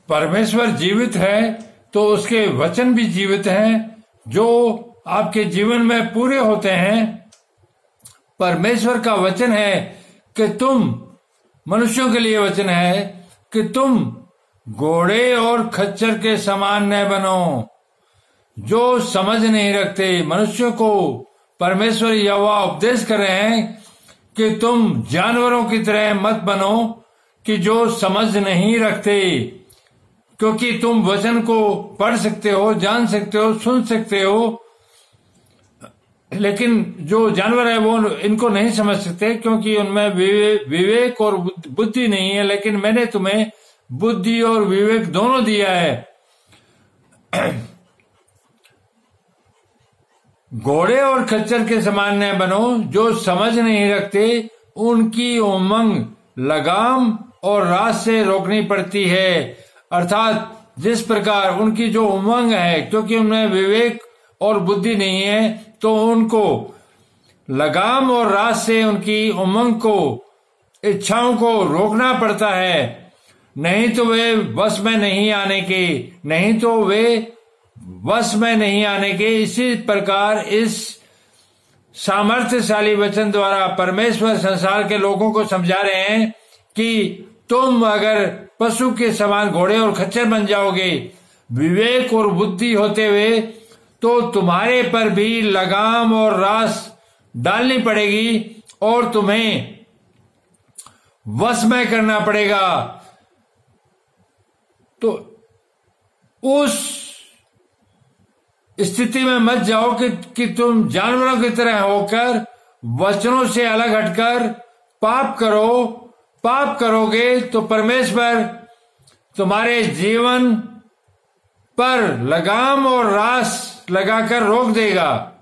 परमेश्वर जीवित है तो उसके वचन भी जीवित हैं जो आपके जीवन में पूरे होते हैं। परमेश्वर का वचन है कि तुम, मनुष्यों के लिए वचन है कि तुम घोड़े और खच्चर के समान न बनो, जो समझ नहीं रखते। मनुष्यों को परमेश्वर यहोवा उपदेश कर रहे हैं कि तुम जानवरों की तरह मत बनो कि जो समझ नहीं रखते, क्योंकि तुम वचन को पढ़ सकते हो, जान सकते हो, सुन सकते हो, लेकिन जो जानवर है वो इनको नहीं समझ सकते क्योंकि उनमें विवेक और बुद्धि नहीं है। लेकिन मैंने तुम्हें बुद्धि और विवेक दोनों दिया है। घोड़े और खच्चर के समान न बनो, जो समझ नहीं रखते। उनकी उमंग लगाम और रास से रोकनी पड़ती है। अर्थात जिस प्रकार उनकी जो उमंग है, क्योंकि उनमें विवेक और बुद्धि नहीं है, तो उनको लगाम और रास से उनकी उमंग को, इच्छाओं को रोकना पड़ता है। नहीं तो वे वश में नहीं आने के, इसी प्रकार इस सामर्थ्यशाली वचन द्वारा परमेश्वर संसार के लोगों को समझा रहे हैं कि तुम अगर पशु के समान घोड़े और खच्चर बन जाओगे विवेक और बुद्धि होते हुए, तो तुम्हारे पर भी लगाम और रास डालनी पड़ेगी और तुम्हें वश में करना पड़ेगा। तो उस स्थिति में मत जाओ कि तुम जानवरों की तरह होकर वचनों से अलग हटकर पाप करो। पाप करोगे तो परमेश्वर तुम्हारे जीवन पर लगाम और रास लगाकर रोक देगा।